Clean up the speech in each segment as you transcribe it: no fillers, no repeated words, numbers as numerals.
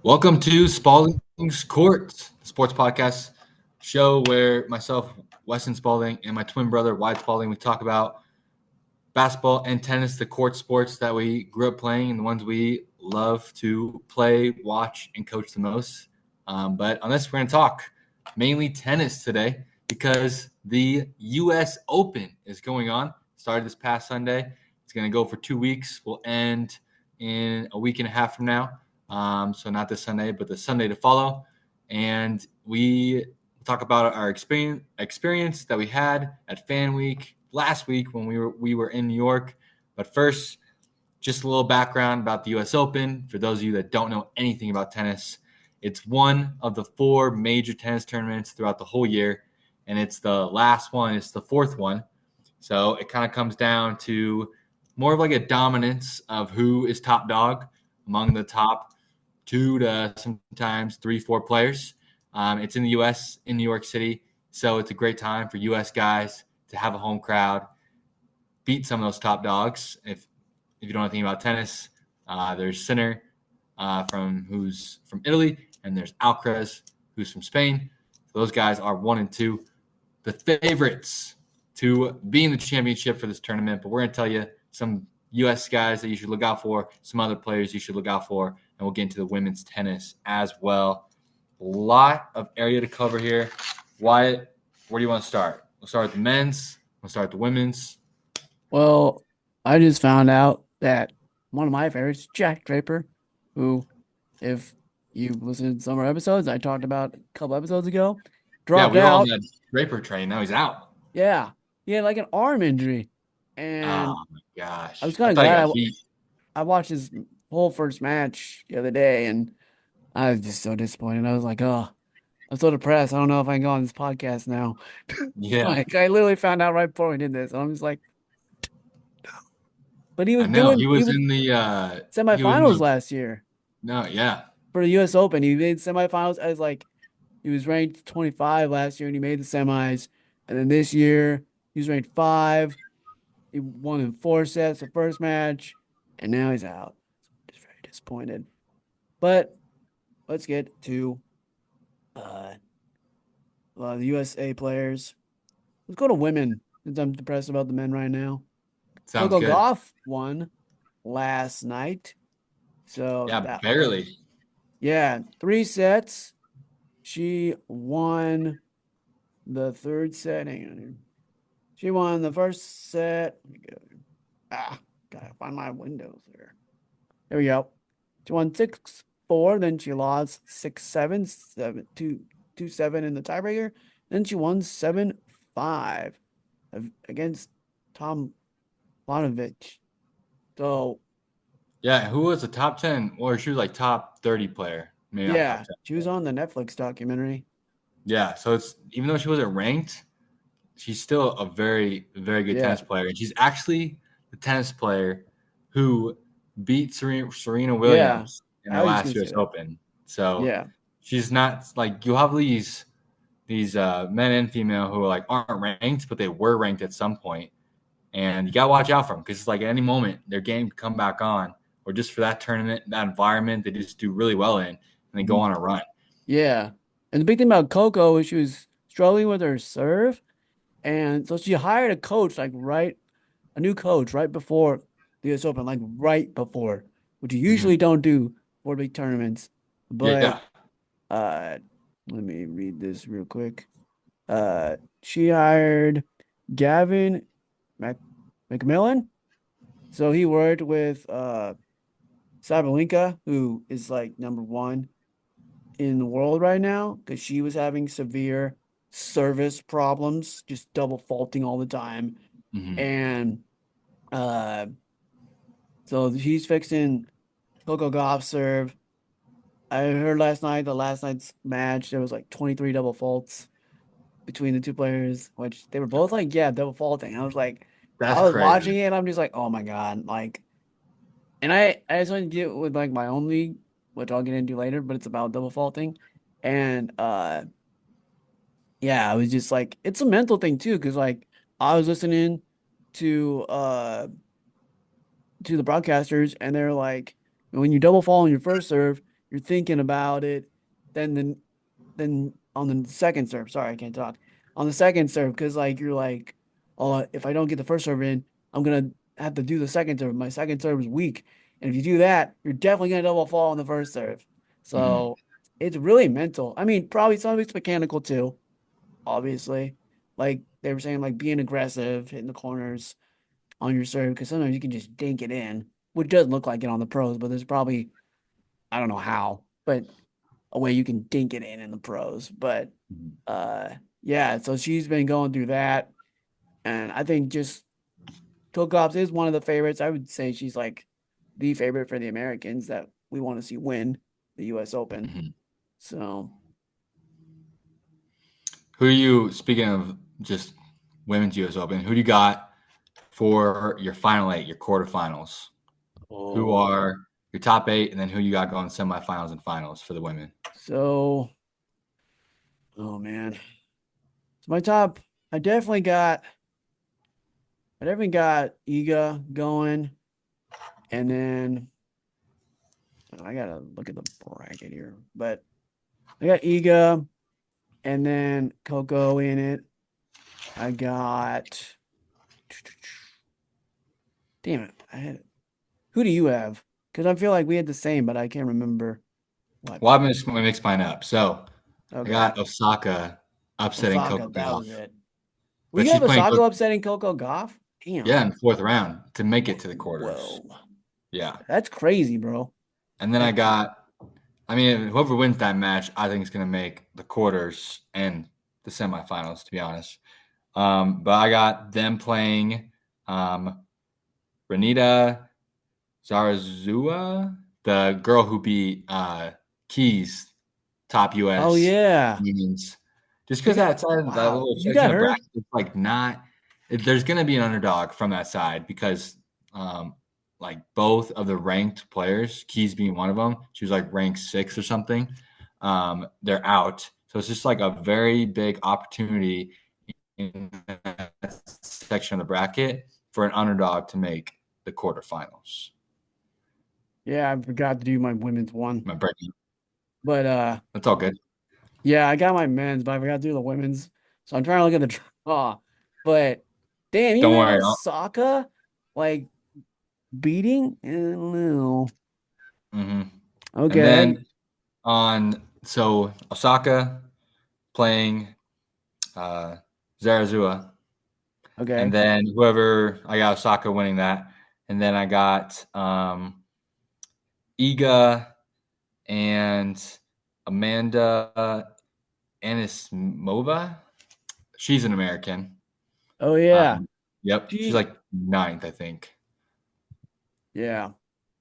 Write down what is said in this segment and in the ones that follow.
Welcome to Spalding's Court, the sports podcast show where myself, Weston Spalding, and my twin brother, Wyatt Spalding, we talk about basketball and tennis, the court sports that we grew up playing and the ones we love to play, watch, and coach the most. But on this, we're going to talk mainly tennis today because the U.S. Open is going on. Started this past Sunday. It's going to go for 2 weeks. Will end in a week and a half from now. So not this Sunday, but the Sunday to follow. And we talk about our experience that we had at Fan Week last week when we were in New York. But first, just a little background about the U.S. Open. For those of you that don't know anything about tennis, it's one of the 4 major tennis tournaments throughout the whole year, and it's the last one. It's the 4th one. So it kind of comes down to more of like a dominance of who is top dog among the top 2 to sometimes 3, 4 players. It's in the U.S., in New York City, so it's a great time for U.S. guys to have a home crowd, beat some of those top dogs. If you don't know anything about tennis, there's Sinner who's from Italy, and there's Alcaraz, who's from Spain. So those guys are 1 and 2, the favorites to be in the championship for this tournament. But we're going to tell you some U.S. guys that you should look out for, some other players you should look out for, and we'll get into the women's tennis as well. A lot of area to cover here. Wyatt, where do you want to start? We'll start with the men's. We'll start with the women's. Well, I just found out that one of my favorites, Jack Draper, who, if you listened to some of our episodes, I talked about a couple episodes ago, Yeah, dropped we were all on out. that Draper train. Now he's out. Yeah, he had like an arm injury, Oh, and my I gosh. was I kind of thought he glad got beat. I watched his whole first match the other day, and I was just so disappointed. I was like, oh, I'm so depressed. I don't know if I can go on this podcast now. Yeah, Like, I literally found out right before we did this, and I'm just like, but he I was know. doing, he was He was in semifinals the last year. no, yeah. For the U.S. Open. He made semifinals as like he was ranked 25 last year and he made the semis. And then this year he was ranked 5. He won in 4 sets the first match, and now he's out. Just very disappointed. But let's get to uh, the USA players. Let's go to women since I'm depressed about the men right now. Sounds Coco good. Gauff won last night. So Yeah, that was, barely. yeah, 3 sets. She won the third set. Hang on here. She won the first set. Let me go. Gotta find my windows there. There we go. She won 6-4. Then she lost 6-7, 7-2, 2-7 in the tiebreaker. Then she won 7-5 against Tom Lanovich. So Yeah, who was the top 10? Or she was like top 30 player. Maybe not top yeah, 10. she was on the Netflix documentary. Yeah, so it's even though she wasn't ranked, she's still a very, very good Yeah, tennis player. And she's actually the tennis player who beat Serena yeah. Williams in I her was just gonna last say US that. Open. So Yeah, she's not like you have these men and female who aren't ranked, but they were ranked at some point. And you gotta watch out for them because it's like at any moment their game could come back on, or just for that tournament, that environment, they just do really well in, and they go on a run. yeah. And the big thing about Coco is she was struggling with her serve. And so she hired a new coach right before the US Open, like right before, which you Mm-hmm. usually don't do for big tournaments. But Yeah, uh let me read this real quick. She hired Gavin Mac McMillan. So he worked with Sabalenka, who is like number 1 in the world right now because she was having severe service problems, just double faulting all the time. mm-hmm. And uh, so he's fixing Coco Gauff serve. I heard the last night's match, there was like 23 double faults between the 2 players, which they were both like, yeah, double faulting. That's I was watching crazy. it, and I'm just like, oh my God. Like, and I just want to get with like my own league, which I'll get into later, but it's about double faulting. And yeah, I was just like, it's a mental thing too, because like I was listening to to the broadcasters, and they're like, when you double fall on your first serve, you're thinking about it. Then on the second serve, sorry, I can't talk. On the second serve, because like you're like, oh, if I don't get the first serve in, I'm gonna have to do the second serve. My second serve is weak, and if you do that, you're definitely gonna double fall on the first serve. Mhm. So it's really mental. I mean, probably some of it's mechanical too, obviously. Like they were saying, like being aggressive, hitting the corners on your serve, because sometimes you can just dink it in, which doesn't look like it on the pros, but there's probably, I don't know how, but a way you can dink it in the pros. But Mhm. uh yeah, so she's been going through that. And I think just Coco Gauff is one of the favorites. I would say she's like the favorite for the Americans that we want to see win the US Open. Mhm. So Who do you, speaking of just women's US Open, who do you got for your final eight, your quarterfinals? Who oh are your top eight, and then who you got going semifinals and finals for the women? so oh man. So my top, I definitely got Iga going, and then I gotta look at the bracket here, but I got Iga and then Coco in it. I got, damn it, I had, who do you have? Because I feel like we had the same, but I can't remember what. Well, I'm going to mix mine up. So I Okay, got Osaka upsetting Osaka, Coco that Gauff, was it. We but have she's playing, Osaka upsetting Coco Gauff. yeah, Damn. in the fourth round to make it to the quarters. Whoa, Yeah. that's crazy, bro. And then I That, got, I mean, whoever wins that match, I think is going to make the quarters and the semifinals, to be honest. But I got them playing um, Renita Zarazua, the girl who beat Keys, top oh US yeah, women's. Just you because got, that side, that wow, little you section got of the her. bracket, it's like not. There's going to be an underdog from that side because, um, like both of the ranked players, Keys being one of them, she was like ranked 6 or something. They're out, so it's just like a very big opportunity in that section of the bracket for an underdog to make the quarterfinals. Yeah, I forgot to do my women's one, My bracket. but That's all good. yeah, I got my men's, but I forgot to do the women's. So I'm trying to look at the draw. But damn, even Don't worry. Osaka, like beating? I don't know. Mhm. And Okay. then so Osaka playing uh, Zarazua, and Okay. then whoever I got Osaka winning that, and then I got Iga and Amanda Anismova. She's an American. Oh yeah. Yep, she's She like ninth, I think. yeah.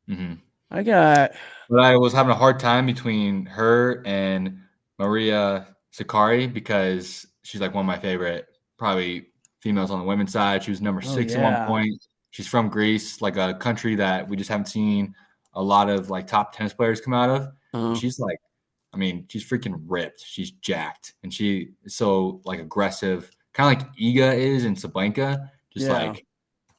Hmm. I got But I was having a hard time between her and Maria Sakari because she's like one of my favorite, probably females on the women's side. She was number oh 6 at one yeah. point. She's from Greece, like a country that we just haven't seen a lot of like top tennis players come out of. And Uh, she's like, I mean, she's freaking ripped. She's jacked, and she is so like aggressive, kind of like Iga is in Sablenka, just yeah. like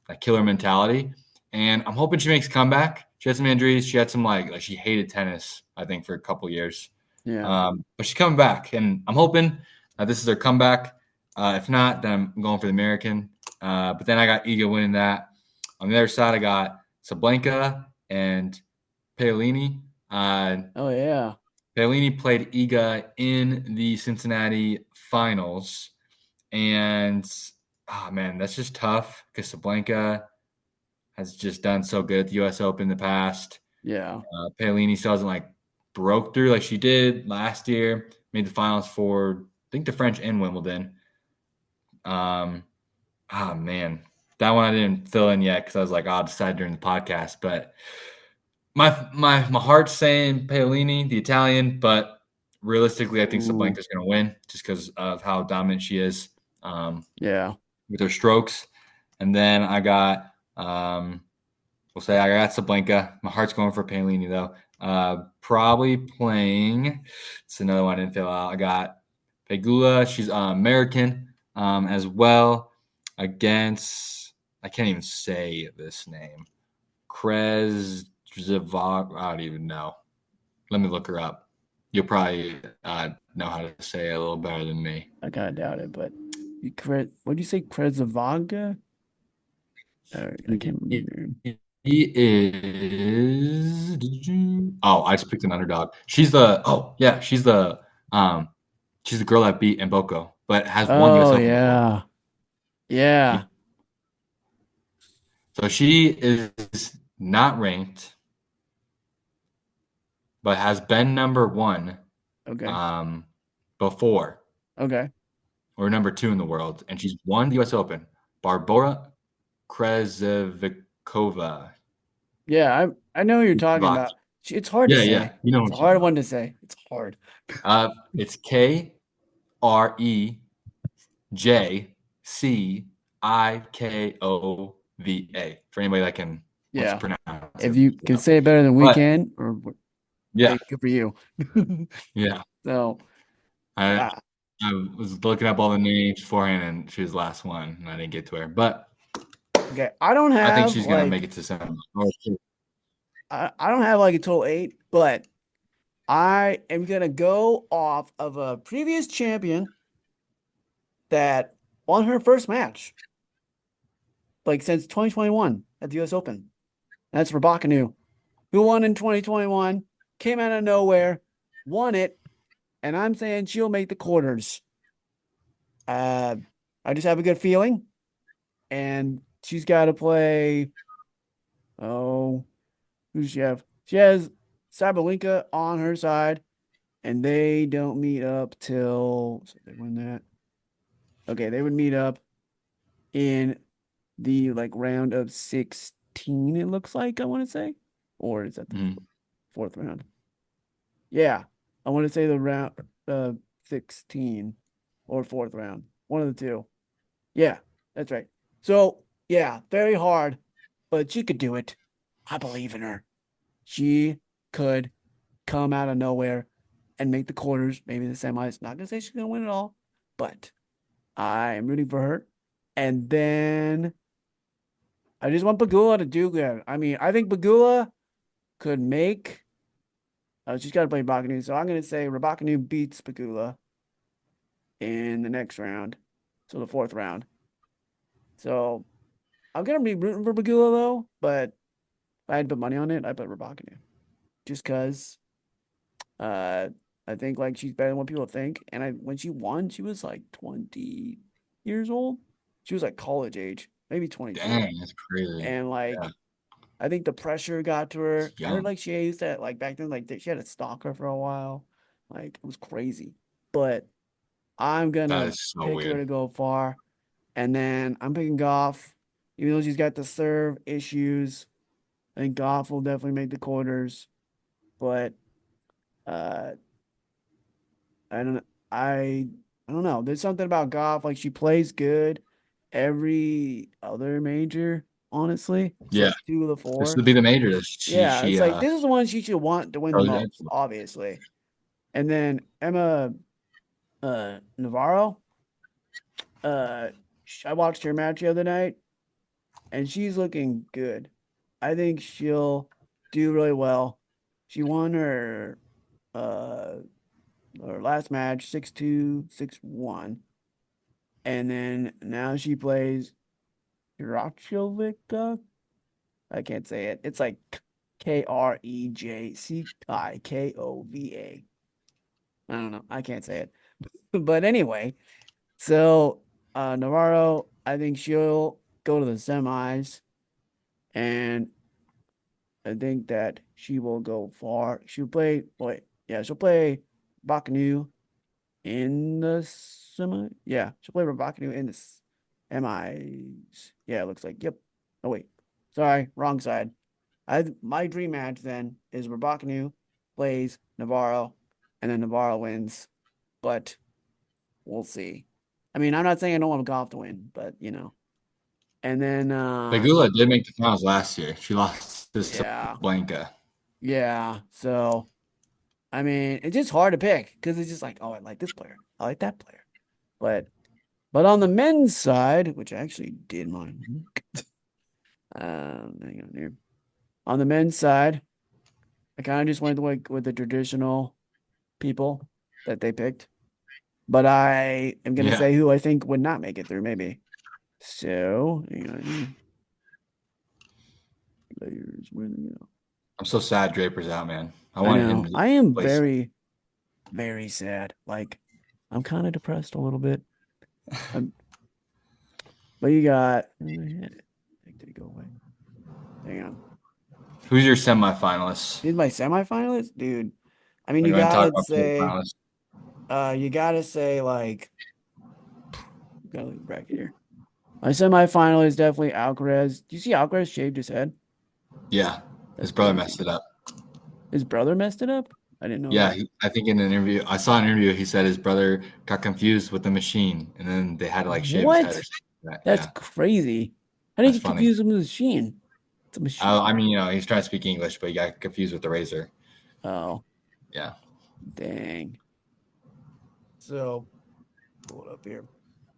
that killer mentality. And I'm hoping she makes a comeback. She had some injuries. She had some like she hated tennis, I think, for a couple years. Yeah. But she's coming back, and I'm hoping this is her comeback. If not, then I'm going for the American. But then I got Iga winning that. On the other side, I got Sablenka and Paolini. Oh yeah. Paolini played Iga in the Cincinnati finals, and oh man, that's just tough because Sablenka has just done so good at the U.S. Open in the past. Yeah. Paolini still hasn't like broke through like she did last year. Made the finals for I think the French and Wimbledon. Um, man, that one I didn't fill in yet because I was like, I'll decide during the podcast. But my heart's saying Paolini, the Italian, but realistically, I think Ooh. Sablenka's going to win just because of how dominant she is Yeah. with her strokes. And then I got we'll say I got Sablenka. My heart's going for Paolini though. Probably playing. It's another one I didn't fill out. I got Pegula. She's American as well against. I can't even say this name. Krez I don't even know. Let me look her up. You'll probably know how to say it a little better than me. I kind of doubt it, but what do you say, Krezavaga? I can't He remember. is. Oh, I just picked an underdog. She's the. Oh yeah, she's the. She's the girl that beat Mboko, but has one U.S. Oh Open before. yeah, yeah. So she is not ranked, but has been number one Okay, um, before, okay. or number two in the world, and she's won the U.S. Open. Barbora Krejcikova. Yeah, I know who you're talking about. It's hard to Yeah, yeah. say. You know It's what a I'm talking hard about. one to say. It's hard. It's Krejcikova for anybody that can wants to Yeah. pronounce If it. you can say it better than we But can, yeah, hey, good for you. yeah. So, I yeah. I was looking up all the names beforehand, and she was the last one, and I didn't get to her. But Okay. I don't I think have she's gonna make like it to seven. I don't have like a total eight, but I am gonna go off of a previous champion that won her first match, like since 2021 at the US Open. That's Rabakanu, who won in 2021, came out of nowhere, won it, and I'm saying she'll make the quarters. Uh, I just have a good feeling, and she's got to play. Oh, who does she have? She has Sabalenka on her side, and they don't meet up till so they win that. Okay, they would meet up in the like round of 16, it looks like, I want to say. Or is that the Mhm. fourth round? Yeah. I want to say the round 16 or fourth round. One of the two. Yeah, that's right. So, yeah, very hard, but she could do it. I believe in her. She could come out of nowhere and make the quarters, maybe the semis. Not gonna say she's gonna win it all, but I am rooting for her. And then I just want Bagula to do good. I mean, I think Bagula could make. She's got to play Rabakanu, so I'm gonna say Rabakanu beats Bagula in the next round, so the fourth round. So I'm gonna be rooting for Bagula though, but if I had to put money on it, I put Rabakanu just because. Uh, I think like she's better than what people think. And when she won, she was like 20 years old. She was like college age, maybe 22. Dang, that's crazy. And Yeah, like I think the pressure got to her. she's I heard young. like she used to like back then, like she had a stalker for a while. Like it was crazy. But I'm That gonna is so pick her weird. to go far. And then I'm picking Goff, even though she's got the serve issues. I think Goff will definitely make the quarters. But uh I don't I I don't know. There's something about Goff. Like she plays good every other major, honestly. It's Yeah, like two of the this four. would be the major that she Yeah, it's she like this is the one she should want to win the goes in most, for. obviously. And then Emma Navarro, uh I watched her match the other night and she's looking good. I think she'll do really well. She won uh her last match 6-2, 6-1. And then now she plays Krejcikova. I can't say it. It's like Krejcikova. I don't know. I can't say it. But anyway, so Navarro, I think she'll go to the semis, and I think that she will go far. She'll play, wait, yeah, she'll play Bakanu in the semi. Yeah, she'll play Rabakanu in the semis. Yeah, it looks like. Yep. Oh wait, sorry, wrong side. My dream match then is Rabakanu plays Navarro, and then Navarro wins. But we'll see. I mean, I'm not saying I don't want golf to win, but and then Pegula did make the finals last year. She lost to yeah, Blanca. yeah. So I mean, it's just hard to pick because it's just like, oh, I like this player, I like that player, but on the men's side, which I actually did mine, hang on here. On the men's side, I kind of just went with the traditional people that they picked. But I am gonna Yeah. say who I think would not make it through, maybe. So, hang on here. Players winning. I'm so sad Draper's out, man. I I wanted him know. to I am play. very, very sad. Like, I'm kind of depressed a little bit. Um, but you got. Did it go away? Hang on. Who's your semifinalists? He's my semifinalist, dude. I mean, Or you you want to talk gotta about say, quarterfinalists? like, gotta leave the bracket here. My semifinal is definitely Alcaraz. Do you see Alcaraz shaved his head? Yeah. That's His brother crazy. messed it up. His brother messed it up? I didn't know Yeah, that. I think in an interview, I saw an interview, he said his brother got confused with the machine and then they had to like shave his head or What? something like that. That's Yeah, crazy. How did that's you get funny. confused with the machine? It's a machine. I mean, he's trying to speak English, but he got confused with the razor. Oh, Yeah. dang. So, pull it up here.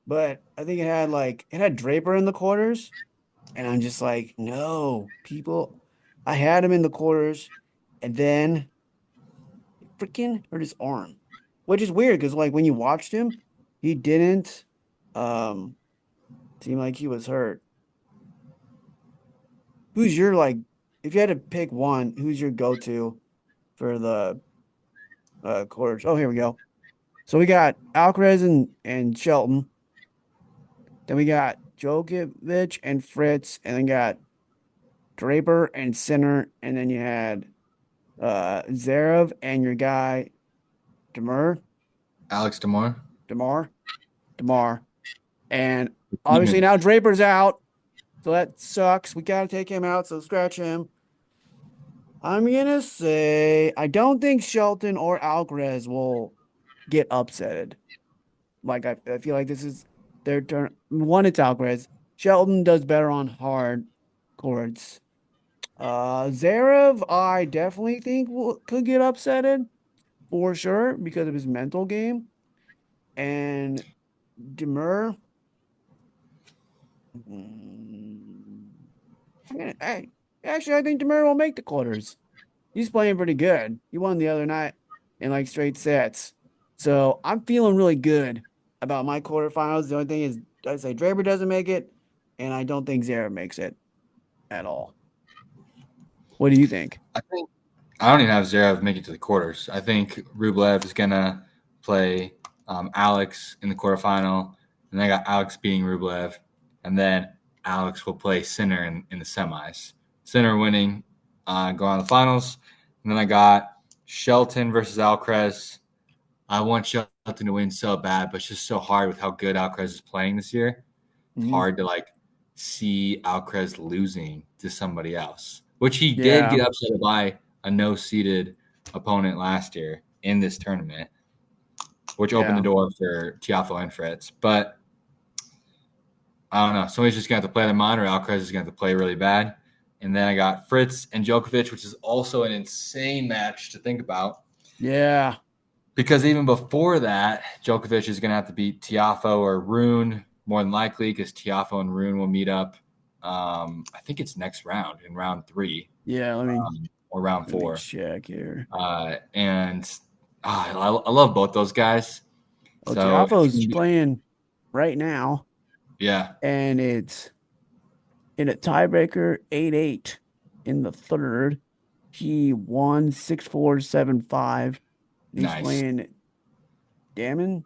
But I think it had Draper in the quarters, and I'm just like, no, people. I had him in the quarters, and then freaking hurt his arm, which is weird because like when you watched him, he didn't um seem like he was hurt. Who's your like, if you had to pick one, who's your go-to for the quarters? Oh, here we go. So we got Alcaraz and Shelton. Then we got Djokovic and Fritz, and then got Draper and Sinner, and then you had Zverev and your guy Demar, Alex Demore? Demar, Demar, and obviously Demon. now Draper's out, so that sucks. We gotta take him out, so scratch him. I'm gonna say I don't think Shelton or Alcaraz will get upsetted. Like I feel like this is their turn. One, it's Alcaraz. Shelton does better on hard courts. Zverev, I definitely think could get upsetted for sure because of his mental game. And Demur, mm, actually, I think Demur will make the quarters. He's playing pretty good. He won the other night in like straight sets. So I'm feeling really good about my quarterfinals. The only thing is, I say Draper doesn't make it, and I don't think Zverev makes it at all. What do you think? I think I don't even have Zverev make it to the quarters. I think Rublev is gonna play Alex in the quarterfinal, and I got Alex beating Rublev, and then Alex will play Sinner in the semis. Sinner winning, go on the finals, and then I got Shelton versus Alcaraz. I want Shelton to win so bad, but it's just so hard with how good Alcaraz is playing this year. It's Mhm. hard to like see Alcaraz losing to somebody else, which he did Yeah. get upset by a no-seeded opponent last year in this tournament, which opened the Yeah. door for Tiafoe and Fritz. But I don't know. Somebody's just going to have to play their mind, or Alcaraz is going to have to play really bad. And then I got Fritz and Djokovic, which is also an insane match to think about. Yeah. Because even before that, Djokovic is going to have to beat Tiafoe or Rune, more than likely, because Tiafoe and Rune will meet up. I think it's next round, in round 3, Yeah. or round Let me 4. check here. And I love both those guys. Oh, So it's Tiafoe's gonna be, playing right now, yeah, and it's in a tiebreaker 8-8 in the third. He won 6-4, 7-5. And he's nice. playing Dam.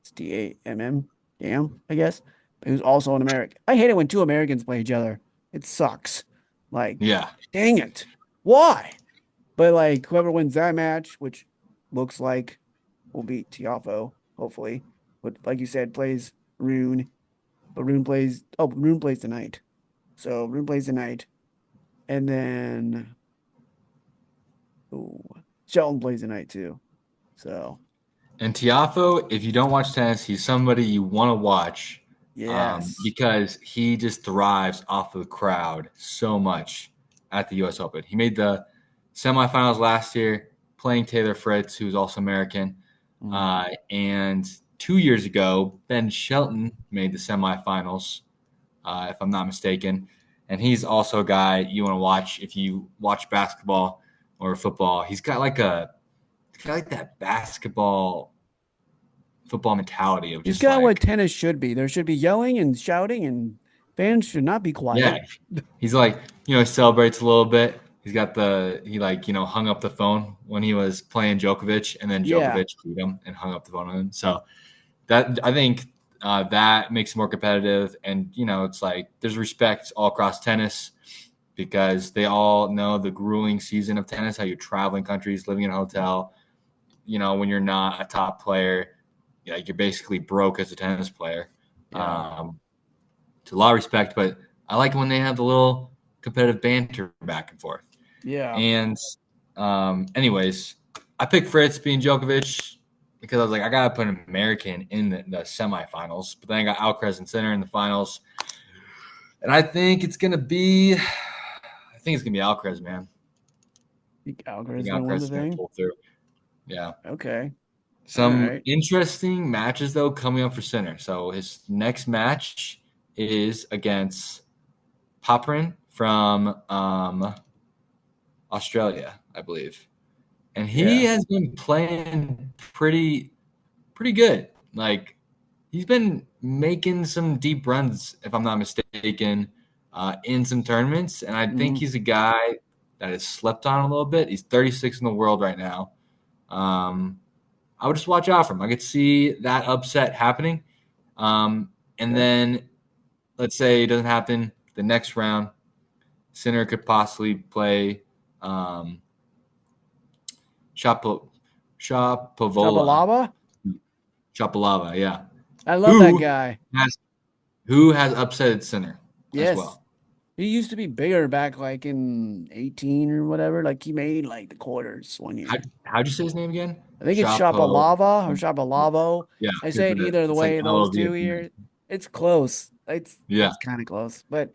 It's Damm. Dam, I guess. But who's also an American. I hate it when two Americans play each other. It sucks. Like, Yeah, dang it. Why? But like whoever wins that match, which looks like will beat Tiafo, hopefully. But like you said, plays Rune. But Rune plays tonight. So Rune plays tonight. And then oh, Shelton plays tonight too. So and Tiafoe, if you don't watch tennis, he's somebody you want to watch, yes. because he just thrives off of the crowd so much at the U.S. Open. He made the semifinals last year, playing Taylor Fritz, who's also American. Mm. And 2 years ago, Ben Shelton made the semifinals, if I'm not mistaken. And he's also a guy you want to watch if you watch basketball or football. He's got like that football mentality of He's just got what like, tennis should be. There should be yelling and shouting, and fans should not be yeah, quiet. he's like, he celebrates a little bit. He like, hung up the phone when he was playing Djokovic, and then Yeah, Djokovic beat him and hung up the phone on him. So that, I think, that makes it more competitive. And, it's like there's respect all across tennis because they all know the grueling season of tennis, how you're traveling countries, living in a hotel. When you're not a top player, you're basically broke as a tennis player. yeah, It's a lot of respect, but I like when they have the little competitive banter back and forth. yeah. And, anyways, I picked Fritz being Djokovic because I was like, I gotta put an American in the semifinals. But then I got Alcaraz and Sinner in the finals, and I think it's gonna be Alcaraz, man. Think I Alcaraz think is gonna win Alcaraz the is gonna thing. pull through. Yeah. Okay, all Some right. interesting matches though coming up for Sinner. So his next match is against Poprin from Australia, I believe, and he Yeah. has been playing pretty good. Like he's been making some deep runs, if I'm not mistaken, in some tournaments, and I think Mm-hmm. he's a guy that has slept on a little bit. He's 36 in the world right now. Um, I would just watch out for him. I could see that upset happening. And Okay. then let's say it doesn't happen the next round. Sinner could possibly play Shapo, Shapavola. Shabalaba. Shapalava, yeah. I love that Who guy. has who has upsetted Sinner as Yes. well. He used to be bigger back like in 18 or whatever. Like he made like the quarters one How, year. how'd you say his name again? I think it's Chapo. Shabalava or Shabalavo. Yeah, I say because it either the it's like way those LOV two at the end. here. It's close. Yeah. It's kind of close. But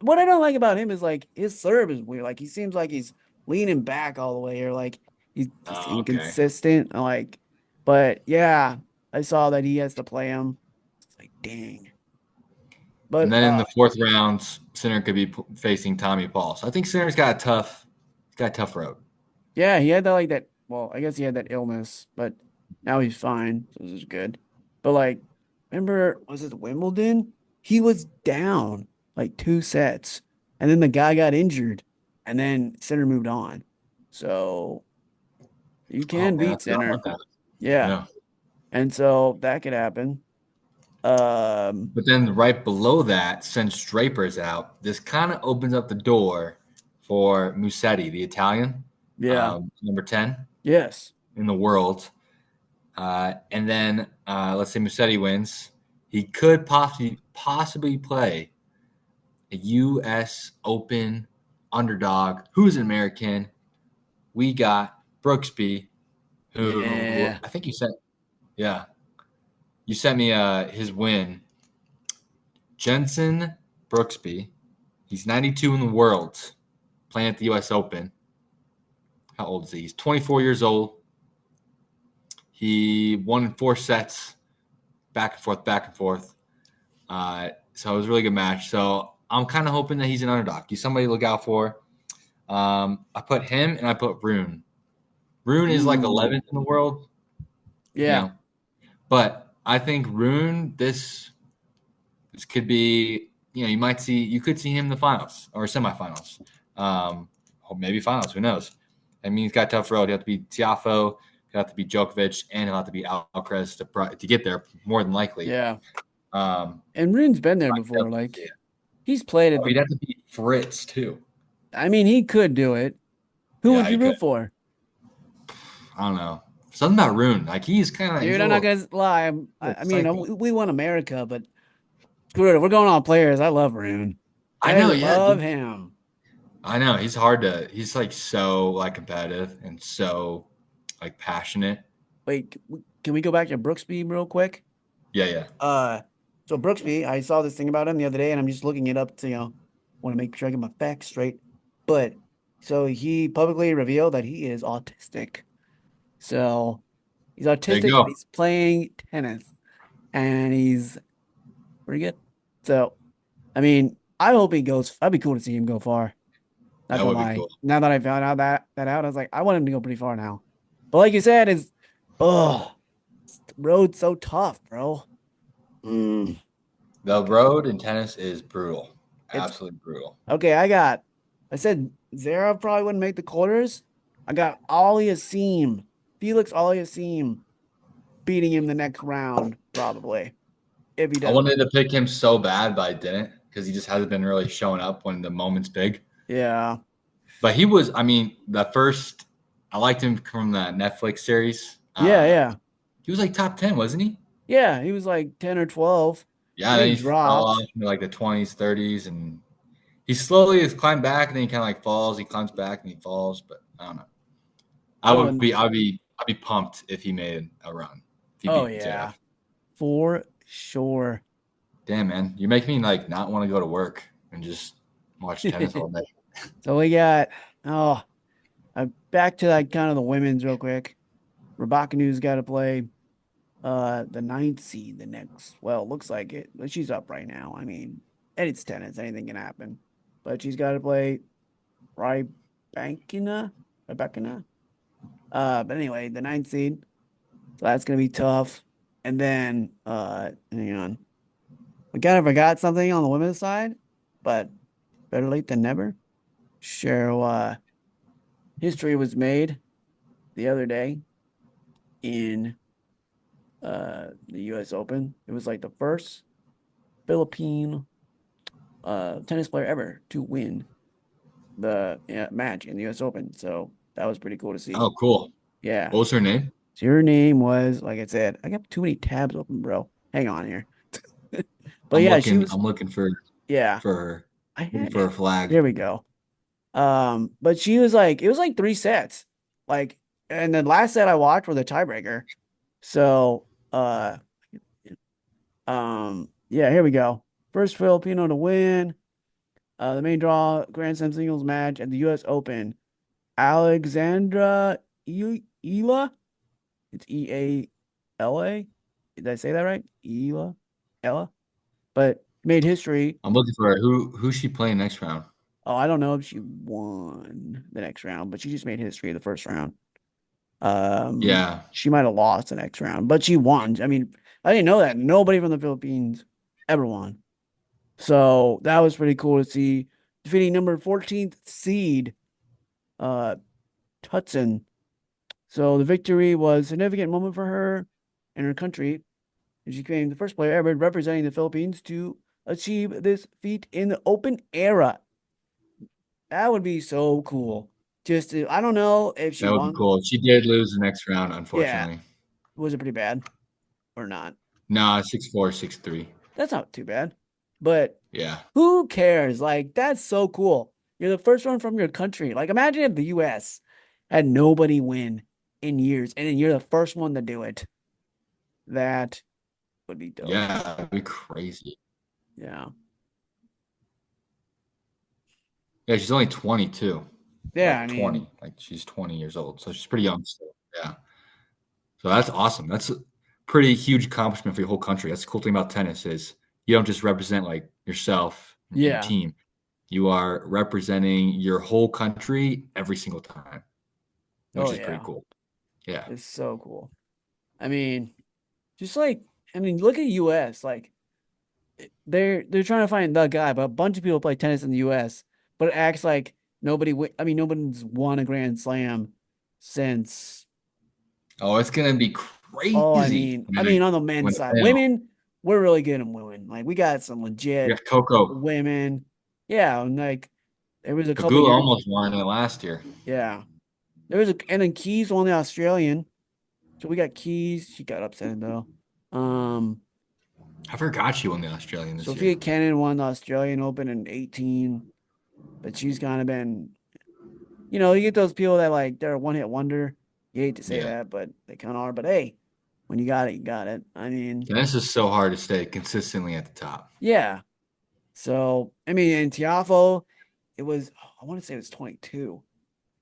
what I don't like about him is like his serve is weird. Like he seems like he's leaning back all the way or like he's just Oh, okay. inconsistent. Like, but yeah, I saw that he has to play him. It's like dang. And But then in the fourth round, Sinner could be facing Tommy Paul. So I think Sinner's got a tough road. yeah, he had that like that. Well, I guess he had that illness, but now he's fine. So this is good. But like, remember, was it Wimbledon? He was down like two sets, and then the guy got injured, and then Sinner moved on. So you Oh can man, I beat forgot about Sinner. that. Yeah. Yeah. And so that could happen. Um, But then right below that, since Draper's out, this kind of opens up the door for Musetti, the Italian, yeah. number 10 Yes. in the world. And then let's say Musetti wins. He could possibly play a U.S. Open underdog who's an American. We got Brooksby, who Yeah. I think yeah, you sent me his win. Jensen Brooksby. He's 92 in the world, playing at the U.S. Open. How old is he? He's 24 years old. He won in 4 sets, back and forth, back and forth. So it was a really good match. So I'm kind of hoping that he's an underdog. He's somebody to look out for. I put him and I put Rune. Rune is like Ooh. 11th in the world, you Yeah. know, but I think Rune, this could be, you could see him in the finals or semifinals, or maybe finals. Who knows? I mean, he's got a tough road. He'll have to be Tiafo, he'll have to be Djokovic, and he'll have to be Alcaraz to get there more than likely. Yeah. Um, And Rune's been there I before. definitely see Like it. he's played at Oh, he'd the. have to beat Fritz too. I mean, he could do it. Who Yeah, would he you could. root for? I don't know. Something about Rune. Like he's Dude, a I'm not little, gonna lie. I mean, psycho. we won America, but screw it. We're going on players. I love Rune. I I know, yeah, love dude. him. I know he's hard to. He's like so like competitive and so like passionate. Wait, can we go back to Brooksby real quick? Yeah, yeah. Uh, so Brooksby, I saw this thing about him the other day, and I'm just looking it up to want to make sure I get my facts straight. But so he publicly revealed that he is autistic. So he's There you autistic and go. he's playing tennis, and he's pretty good. So I mean, I hope he goes. I'd be cool to see him go far. Not That gonna would be lie. cool. Now that I found out that out, I was like, I want him to go pretty far now. But like you said, is oh, the road's so tough, bro. Mm, The road in tennis is brutal. it's Absolutely brutal. okay. I said Zverev probably wouldn't make the quarters. I got Aliassime, Felix Aliassime beating him the next round, probably, if he I does. wanted to pick him so bad, but I didn't because he just hasn't been really showing up when the moment's big. Yeah. But he was, I mean, the first, I liked him from the Netflix series. Yeah, yeah. He was like top 10, wasn't he? Yeah, he was like 10 or 12. Yeah, And then then he he fell off dropped. into like the 20s, 30s, and he slowly has climbed back, and then he kind of like falls. He climbs back and he falls, but I don't know. Oh, and I'd be pumped if he made a run. If he oh beat yeah, Zverev. for sure. Damn, man, you make me like not want to go to work and just watch tennis all day. So we got oh back to like kind of the women's real quick. Rabakinu's got to play the ninth seed the next. Well, looks like it. But she's up right now. I mean, and it's tennis. Anything can happen. But she's got to play Rybakina. Rybakina. But anyway, the ninth seed. So that's gonna be tough. And then hang on. We kind of forgot something on the women's side, but better late than never. Sure, history was made the other day in the US Open. It was like the first Philippine tennis player ever to win the match in the US Open. So that was pretty cool to see. Oh, cool. Yeah. What was her name? So your name was, like I said, I got too many tabs open, bro. Hang on here. But yeah, she was, I'm looking yeah, for her. I Looking had for it. a flag. There we go. But she was like, it was like three sets. Like, and the last set I watched were the tiebreaker. So, yeah, here we go. First Filipino to win. The main draw Grand Slam singles match at the US Open. Alexandra Ela. It's Eala. Did I say that right? Ela? Ella? But made history. I'm looking for her. Who's she playing next round? Oh, I don't know if she won the next round, but she just made history the first round. Yeah, She might have lost the next round, but she won. I mean, I didn't know that. Nobody from the Philippines ever won. So that was pretty cool to see. Defeating number 14th seed, uh, Tutson. So the victory was a significant moment for her and her country. And she became the first player ever representing the Philippines to achieve this feat in the open era. That would be so cool. I don't know if she that would be won. cool. She did lose the next round, Yeah. unfortunately. Was it pretty bad or not? Nah, 6-4, 6-3. That's not too bad. But Yeah. who cares? Like, that's so cool. You're the first one from your country. Like, imagine if the US had nobody win in years, and then you're the first one to do it. That would be dope. Yeah, that'd be crazy. Yeah. Yeah, she's only 22. Yeah, I Like mean, 20. Like she's 20 years old. So she's pretty young still. Yeah. So that's awesome. That's a pretty huge accomplishment for your whole country. That's the cool thing about tennis is you don't just represent like yourself and your yeah. team. You are representing your whole country every single time, which Oh, is pretty yeah. cool. Yeah. It's so cool. I mean, just like, I mean, look at US. Like, they're trying to find the guy, but a bunch of people play tennis in the US, but it acts like I mean, nobody's won a Grand Slam since. Oh, it's gonna be Oh, crazy on the men's when side, it fails. women, we're really good in women. Like we got some Yeah, legit Coco. women. Yeah, and like there was a couple Pagula years. almost won it last year. Yeah, and then Keys won the Australian. So we got Keys. She got upset though. Um, I forgot she won the Australian this year. Sophia Cannon won the Australian Open in 18, but she's kind of been, you get those people that like they're a one-hit wonder. You hate to say Yeah. that, but they kind of are. But hey, when you got it, you got it. I mean, Tennis is so hard to stay consistently at the top. yeah. So, I mean, in Tiafo, I want to say it was 22.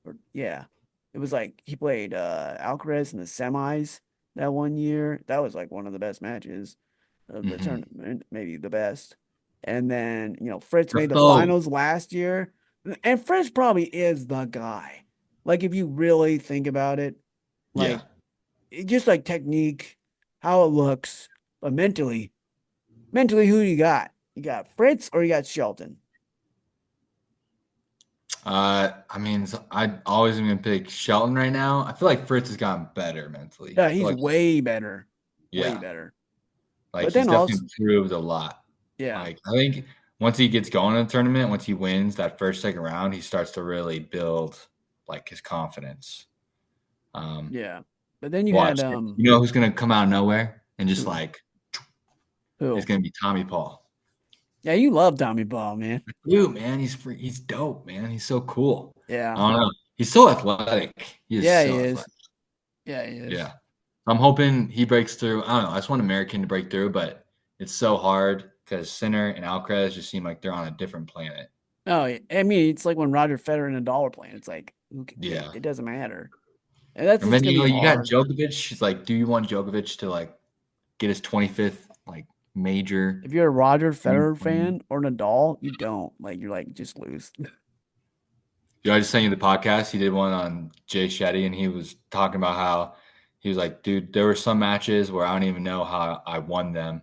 Or yeah. It was like he played Alcaraz in the semis that one year. That was like one of the best matches of the Hmm. tournament, maybe the best. And then, Fritz made the Rafael, finals last year. And Fritz probably is the guy. Like if you really think about it, Yeah. like just like technique, how it looks, but mentally, who you got? You got Fritz or you got Shelton? I mean, I'd always gonna pick Shelton right now. I feel like Fritz has gotten better mentally. Yeah, I feel he's like, way better, way yeah, better. like But he's then definitely also, improved a lot. yeah, Like I think once he gets going in the tournament, once he wins that first second round, he starts to really build like his confidence. Um, yeah. But then you had Watch, you know who's gonna come out of nowhere and just who like it's who? gonna be Tommy Paul. Yeah, you love Tommy Ball, man. Dude, man, he's dope, man. He's so cool. Yeah, I don't know. He's so athletic. He is yeah, he so is. athletic. Yeah, he is. Yeah. I'm hoping he breaks through. I don't know. I just want American to break through, but it's so hard because Sinner and Alcaraz just seem like they're on a different planet. Oh, yeah. I mean, it's like when Roger Federer and Nadal were playing. It's like, Yeah. it doesn't matter. And that's And just then gonna be you got hard. Djokovic. It's like, do you want Djokovic to like get his 25th like major? If you're a Roger Federer fan or Nadal, you don't. Like, you're like, just lose. I just sent you the podcast. He did one on Jay Shetty, and he was talking about how he was like, dude, there were some matches where I don't even know how I won them.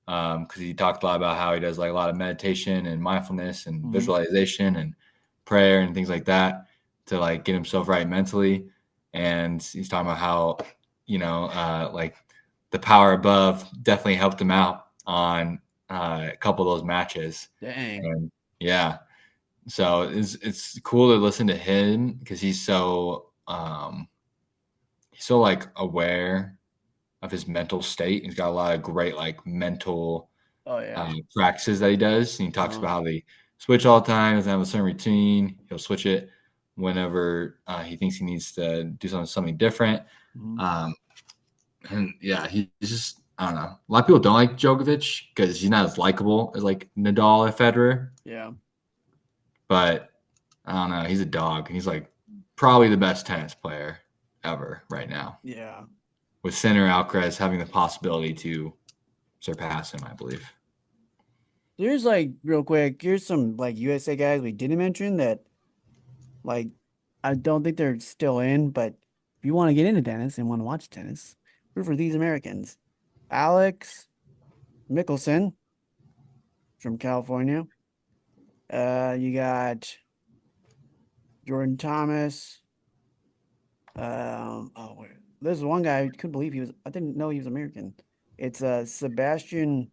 Because he talked a lot about how he does like a lot of meditation and mindfulness and Mhm. visualization and prayer and things like that to like get himself right mentally. And he's talking about how, like the power above definitely helped him out on a couple of those matches. Dang. And yeah, so it's cool to listen to him because he's so like aware of his mental state. He's got a lot of great like mental Oh yeah. practices that he does. And he talks Uh-huh. about how they switch all the time. Doesn't have a certain routine. He'll switch it whenever he thinks he needs to do something different. Mhm. Um, and yeah, he's just I don't know. A lot of people don't like Djokovic because he's not as likable as like Nadal or Federer, Yeah. but I don't know. He's a dog. He's like probably the best tennis player ever right now, Yeah. with Sinner Alcaraz having the possibility to surpass him, I believe. There's like real quick, here's some like USA guys we didn't mention that like I don't think they're still in, but if you want to get into tennis and want to watch tennis, root for these Americans. Alex Mickelson from California. You got Jordan Thomas. Oh wait. There's one guy I couldn't believe I didn't know he was American. It's Sebastian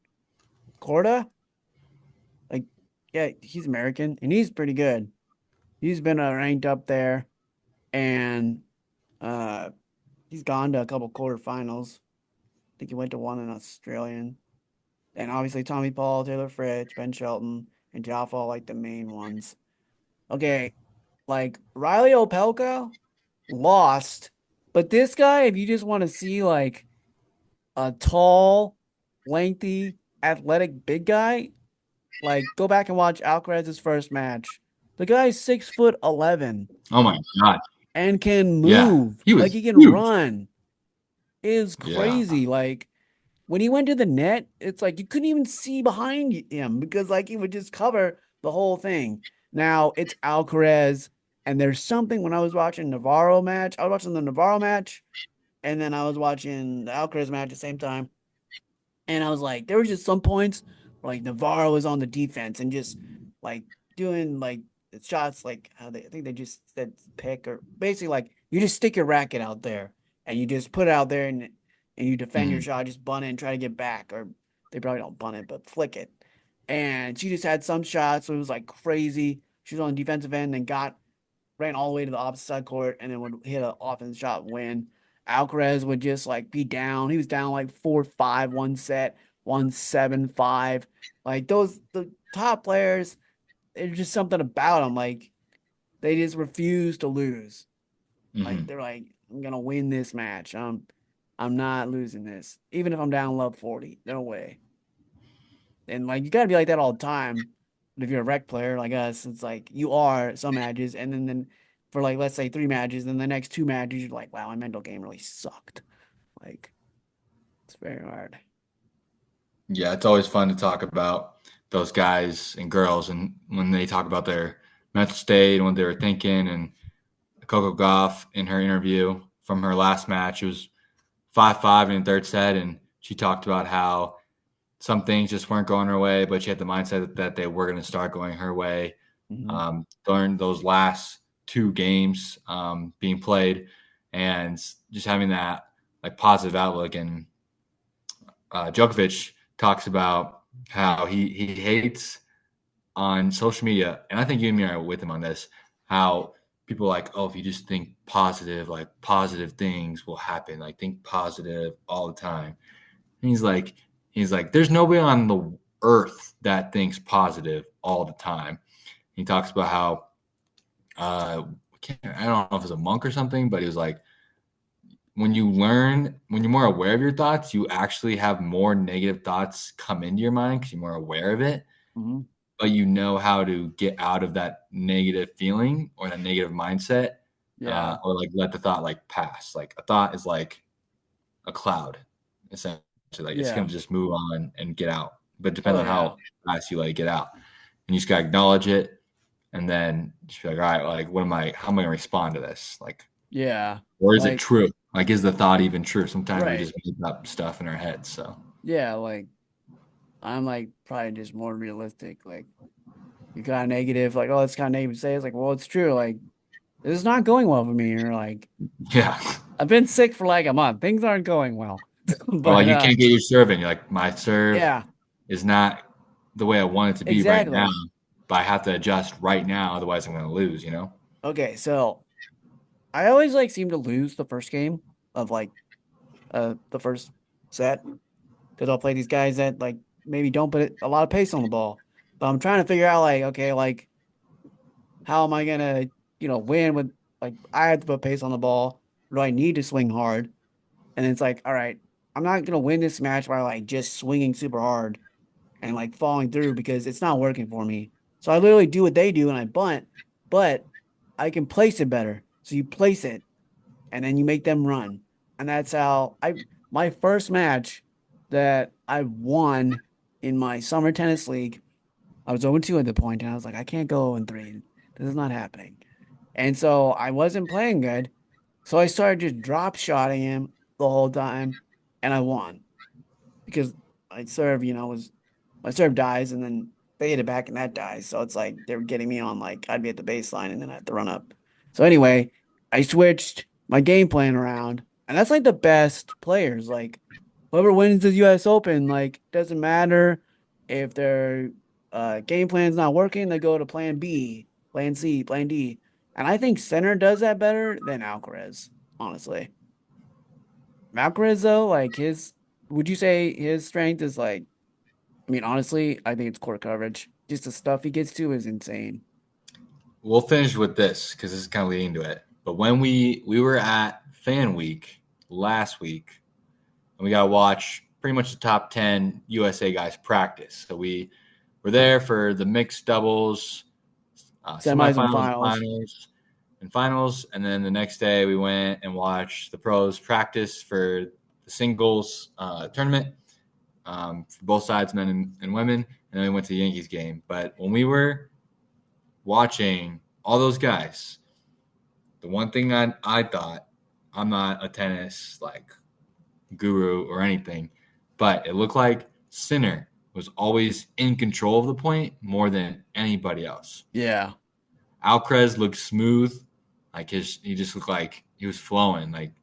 Corda. Like, yeah, he's American and he's pretty good. He's been ranked up there and uh he's gone to a couple quarterfinals. I think he went to one in Australian. And obviously Tommy Paul, Taylor Fritz, Ben Shelton, and Jaffa are like the main ones. Okay, like Riley Opelka lost, but this guy, if you just want to see like a tall, lengthy, athletic big guy, like go back and watch Alcaraz's first match. The guy's 6'11" Oh my god. and can Yeah. move. He Like was he can huge. run. It is Yeah. crazy. Like when he went to the net, it's like you couldn't even see behind him because like he would just cover the whole thing. Now it's Alcaraz, and there's something when I was watching Navarro match, I was watching the Navarro match, and then I was watching the Alcaraz match at the same time. And I was like, there was just some points where like Navarro was on the defense and just like doing like shots like how I think they just said pick or basically like you just stick your racket out there and you just put it out there and you defend your Mhm. shot, just bunt it and try to get back, or they probably don't bunt it, but flick it. And she just had some shots, so it was like crazy. She was on the defensive end and ran all the way to the opposite side court and then would hit an offense shot win. Alcaraz would just like be down. He was down like 4-5 one set, 1-7-5. Like the top players, there's just something about them. Like they just refuse to lose. Like Mhm. they're like, I'm gonna win this match. I'm not losing this. Even if I'm down love 40. No way. And like you gotta be like that all the time. But if you're a rec player like us, it's like you are some matches, and then for like let's say 3 matches, then the next 2 matches you're like, wow, my mental game really sucked. Like it's very hard. Yeah, it's always fun to talk about those guys and girls and when they talk about their mental state and what they were thinking. And Coco Gauff in her interview from her last match, it was 5-5 in the third set, and she talked about how some things just weren't going her way, but she had the mindset that they were going to start going her way during those last two games being played, and just having that like positive outlook. And Djokovic talks about how he hates on social media, and I think you and me are with him on this, how people are like, oh, if you just think positive, like positive things will happen. Like think positive all the time. And he's like, there's nobody on the earth that thinks positive all the time. He talks about how I don't know if it's a monk or something, but he was like, when you're more aware of your thoughts, you actually have more negative thoughts come into your mind because you're more aware of it. Mm-hmm. But you know how to get out of that negative feeling or that negative mindset, Yeah. or like let the thought like pass. Like a thought is like a cloud, essentially. Like it's Yeah. gonna just move on and get out. But it depends Oh on yeah. how fast you let it get out. And you just gotta acknowledge it and then just be like, all right, like how am I gonna respond to this? Like, Yeah. or is it Like, true? Like, is the thought even true? Sometimes we right. just make up stuff in our heads. So Yeah, like I'm like probably just more realistic. Like you got a negative, like, oh, it's kind of negative to say. It's like, well, it's true. Like, this is not going well for me. Or like yeah. I've been sick for like a month. Things aren't going well. Or like But you can't get your serve in. You're like, my serve yeah, is not the way I want it to be right now, exactly. but I have to adjust right now, otherwise I'm gonna lose, you know? Okay, so I always like seem to lose the first game of like the first set because I'll play these guys that like maybe don't put a lot of pace on the ball. But I'm trying to figure out like, okay, like how am I gonna, win with like I have to put pace on the ball? Or do I need to swing hard? And it's like, all right, I'm not gonna win this match by like just swinging super hard and like falling through because it's not working for me. So I literally do what they do and I bunt, but I can place it better. So you place it and then you make them run. And that's how my first match that I won in my summer tennis league, I was 0-2 at the point, and I was like, I can't go 0-3. This is not happening. And so I wasn't playing good. So I started just drop shotting him the whole time, and I won because I serve, was my serve dies and then they hit it back and that dies. So it's like they were getting me on like I'd be at the baseline and then I have to run up. So anyway, I switched my game plan around, and that's like the best players. Like whoever wins the US Open, like doesn't matter if their game plan's not working, they go to plan B, plan C, plan D. And I think center does that better than Alcaraz, honestly. Alcaraz though, like would you say his strength is like I mean, honestly, I think it's court coverage. Just the stuff he gets to is insane. We'll finish with this because this is kind of leading to it. But when we were at Fan Week last week, and we got to watch pretty much the top 10 USA guys practice. So we were there for the mixed doubles, Semis and semifinals, finals. finals, and finals. And then the next day we went and watched the pros practice for the singles tournament for both sides, men and women. And then we went to the Yankees game. But when we were watching all those guys, the one thing I thought, I'm not a tennis like guru or anything, but it looked like Sinner was always in control of the point more than anybody else. Yeah. Alcaraz looked smooth, like he just looked like he was flowing, like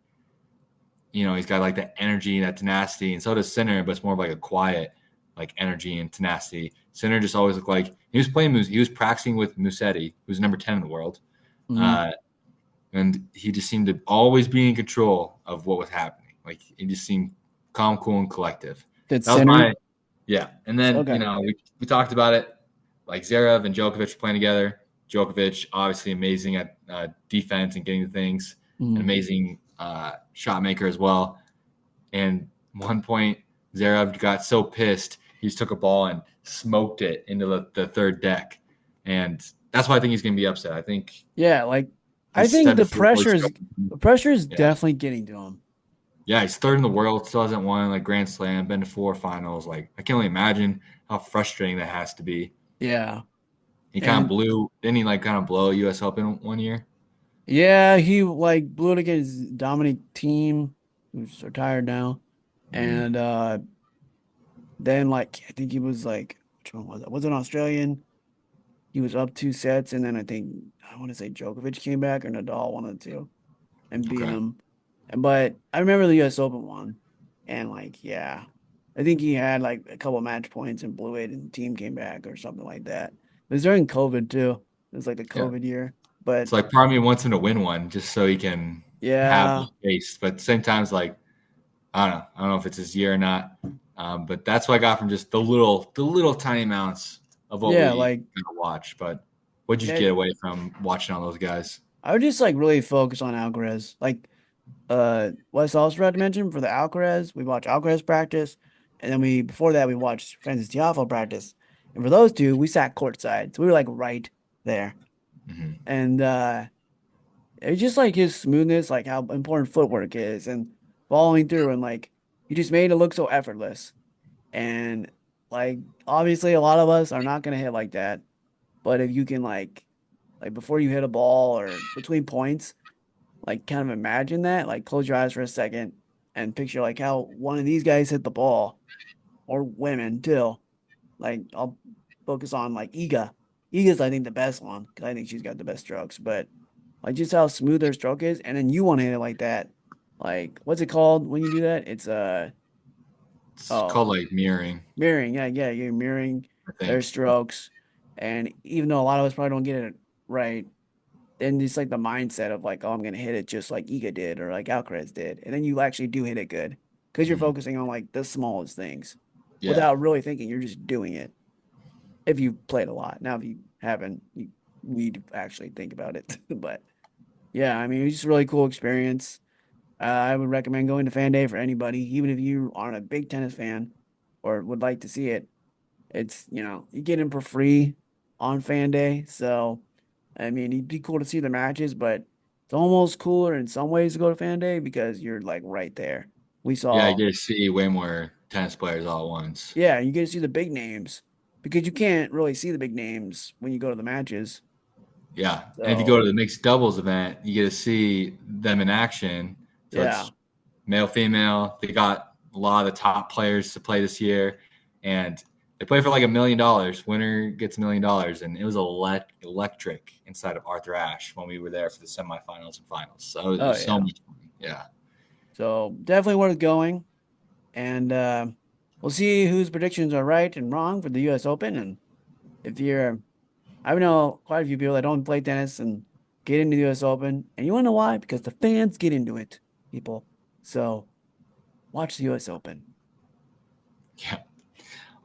he's got like that energy, that tenacity, and so does Sinner, but it's more of like a quiet like energy and tenacity. Sinner just always looked like he was practicing with Musetti, who's number 10 in the world. Hmm. Uh, and he just seemed to always be in control of what was happening. Like he just seemed calm, cool, and collective. Good That was center. my yeah. And then Okay. we talked about it. Like Zverev and Djokovic playing together. Djokovic obviously amazing at defense and getting the things, an Hmm. amazing shot maker as well. And one point, Zverev got so pissed he just took a ball and smoked it into the third deck, and that's why I think he's going to be upset. I think Yeah, like he I think said before he's the pressure is yeah. definitely getting to him. Yeah, he's third in the world, still hasn't won like Grand Slam, been to 4 finals. Like I can only imagine how frustrating that has to be. Yeah. He kind of And blew. Didn't he kind of blow U.S. Open one year? yeah, he blew it against Dominic Team, who's retired now. Mm, And then I think he was which one was it? Was it Australian? He was up 2 sets, and then I want to say Djokovic came back or Nadal, one of the two, and beat okay. him. But I remember the U.S. Open one, and yeah, I think he had a couple match points and blew it, and the team came back or something like that. It was during COVID too. It was like the Yeah. COVID year, but It's like part of me wants him to win one just so he can have yeah, the taste. But at the same time, it's like I don't know. I don't know if it's his year or not. But that's what I got from just the little tiny amounts of what yeah, we got to watch. But what'd you yeah. get away from watching all those guys? I would just really focus on Alcaraz. Wes also forgot to mention for the Alcaraz, we watched Alcaraz practice, and then before that we watched Francis Tiafoe practice. And for those two, we sat courtside. So we were right there. Hmm. And it's just his smoothness, how important footwork is and following through and he just made it look so effortless. And obviously a lot of us are not gonna hit like that. But if you can before you hit a ball or between points, kind of imagine that, close your eyes for a second and picture how one of these guys hit the ball or women too. I'll focus on Iga. Iga's I think the best one because I think she's got the best strokes, but just how smooth her stroke is, and then you want to hit it like that. What's it called when you do that? It's It's oh called like mirroring, mirroring. Yeah, yeah, you're mirroring I their think. strokes, and even though a lot of us probably don't get it right, then it's the mindset of oh, I'm gonna hit it just like Iga did or like Alcaraz did, and then you actually do hit it good because you're Mhm. focusing on the smallest things Yeah. without really thinking. You're just doing it. If you played a lot, now if you haven't, you need to actually think about it. But yeah, I mean, it's just a really cool experience. I would recommend going to Fan Day for anybody, even if you aren't a big tennis fan or would like to see it. It's, you get in for free on Fan Day. So, I mean, it'd be cool to see the matches, but it's almost cooler in some ways to go to Fan Day because you're right there. We Yeah, I saw, get to see way more tennis players all at once. yeah, you get to see the big names because you can't really see the big names when you go to the matches. Yeah. And if you go So, to the mixed doubles event, you get to see them in action. So yeah. it's male, female. They got a lot of the top players to play this year. And they play for like $1 million. Winner gets $1 million. And it was electric inside of Arthur Ashe when we were there for the semifinals and finals. So it Oh, was so yeah. much fun. Yeah. So, definitely worth going. And we'll see whose predictions are right and wrong for the US Open. And if you're I know quite a few people that don't play tennis and get into the US Open. And you want to know why? Because the fans get into it, people. So watch the US Open. Yeah.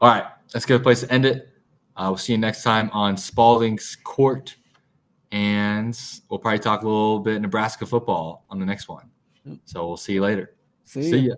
All right. That's a good place to end it. We'll see you next time on Spalding's Court. And we'll probably talk a little bit Nebraska football on the next one. So we'll see you later. See See you. ya.